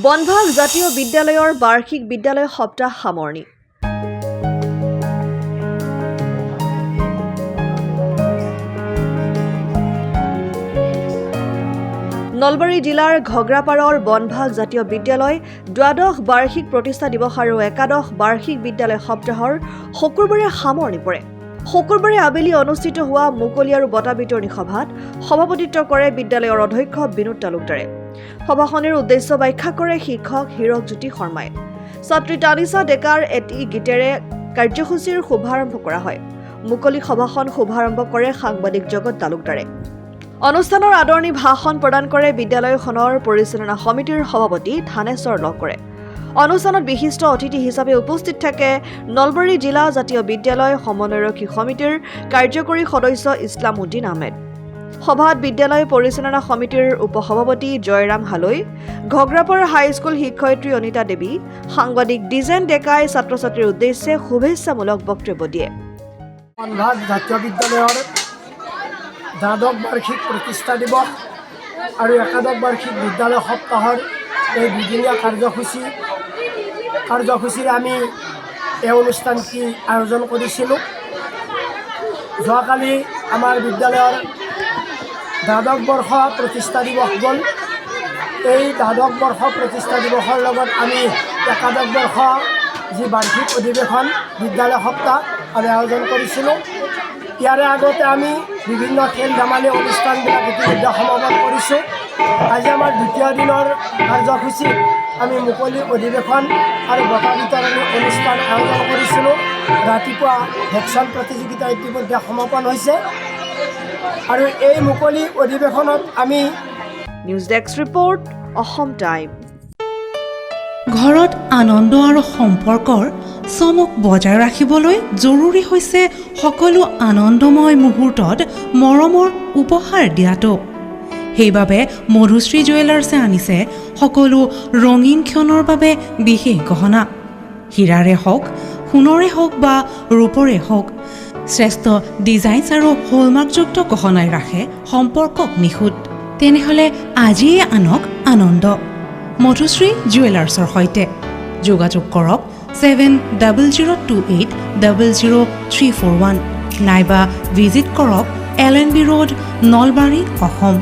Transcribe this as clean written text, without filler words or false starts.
বনভাগ জাতীয় বিদ্যালয়ৰ বাৰ্ষিক বিদ্যালয় সপ্তাহ সামৰণি। নলবাৰী জিলাৰ ঘগ্ৰাপাৰৰ বনভাগ জাতীয় বিদ্যালয় দ্বাদশ বাৰ্ষিক প্ৰতিষ্ঠা দিৱস আৰু একাদশ বাৰ্ষিক বিদ্যালয় সপ্তাহৰ শুকুৰবাৰে সামৰণি পৰে। শুকুৰবাৰে আবেলি অনুষ্ঠিত হোৱা মুকলি আৰু বঁটা বিতৰণী সভাত সভাপতিত্ব কৰে বিদ্যালয়ৰ অধ্যক্ষ বিনোদ তালুকদাৰে। সভাখনৰ উদ্দেশ্য ব্যাখ্যা কৰে শিক্ষক হীৰকজ্যোতি শৰ্মাই। ছাত্ৰী তানিছা ডেকাৰ এটি গীতেৰে কাৰ্যসূচীৰ শুভাৰম্ভ কৰা হয়। মুকলি সভাখন শুভাৰম্ভ কৰে সাংবাদিক জগত তালুকদাৰে। অনুষ্ঠানৰ আদৰণি ভাষণ প্ৰদান কৰে বিদ্যালয়খনৰ পৰিচালনা সমিতিৰ সভাপতি থানেশ্বৰ লহকৰে। অনুষ্ঠানত বিশিষ্ট অতিথি হিচাপে উপস্থিত থাকে নলবাৰী জিলা জাতীয় বিদ্যালয় সমন্বয়ৰক্ষী সমিতিৰ কাৰ্যকৰী সদস্য ইছলাম উদ্দিন আহমেদ। সভাত বিদ্যালয় পৰিচালনা সমিতিৰ উপসভাপতি জয়ৰাম হালৈ, ঘগ্ৰাপাৰা হাইস্কুল শিক্ষয়িত্ৰী অনিতা দেৱী, সাংবাদিক ডিজেন ডেকাই ছাত্ৰ ছাত্ৰীৰ উদ্দেশ্যে শুভেচ্ছামূলক বক্তব্য দিয়ে। বনভাগ জাতীয় বিদ্যালয়ৰ দ্বাদশ বাৰ্ষিক প্ৰতিষ্ঠা দিৱস আৰু একাদশ বাৰ্ষিক বিদ্যালয় সপ্তাহৰ এই দুদিনীয়া কাৰ্যসূচীৰে আমি এই অনুষ্ঠানটি আয়োজন কৰিছিলোঁ। যোৱাকালি আমাৰ বিদ্যালয়ৰ দ্বাদশ বৰ্ষ প্ৰতিষ্ঠা দিৱস গ'ল। এই দ্বাদশ বৰ্ষ প্ৰতিষ্ঠা দিৱসৰ লগত আমি একাদশ বৰ্ষ যি বাৰ্ষিক অধিৱেশন বিদ্যালয় সপ্তাহ আমি আয়োজন কৰিছিলোঁ। ইয়াৰে আগতে আমি বিভিন্ন খেল ধেমালি অনুষ্ঠানবিলাক ইতিমধ্যে সমাপন কৰিছোঁ। আজি আমাৰ দ্বিতীয় দিনৰ কাৰ্যসূচীত আমি মুকলি অধিৱেশন আৰু বঁটা বিতৰণী অনুষ্ঠান আয়োজন কৰিছিলোঁ। ৰাতিপুৱা ভেকশ্যন প্ৰতিযোগিতা ইতিমধ্যে সমাপন হৈছে আৰু এই মুকলি অধিৱেশনত আমি news desk report, Assam time. ঘৰত আনন্দ আৰু সম্পৰ্কৰ চমক বজাই ৰাখিবলৈ জৰুৰী হৈছে সকলো আনন্দময় মুহূৰ্তত মৰমৰ উপহাৰ দিয়াটো। সেইবাবে মধুশ্ৰী জুৱেলাৰ্ছে আনিছে সকলো ৰঙীন ক্ষণৰ বাবে বিশেষ গহনা। হীৰাৰে হওক, সোণৰে হওক বা ৰূপৰে হওক, শ্ৰেষ্ঠ ডিজাইনছ আৰু হলমাৰ্কযুক্ত গহনাই ৰাখে সম্পৰ্কক নিখুঁত। তেনেহ'লে আজিয়ে আনক আনন্দ মধুশ্ৰী জুৱেলাৰ্ছৰ সৈতে। যোগাযোগ কৰক 7002800341 নাইবা ভিজিট কৰক LNB ৰোড, নলবাৰী, অসম।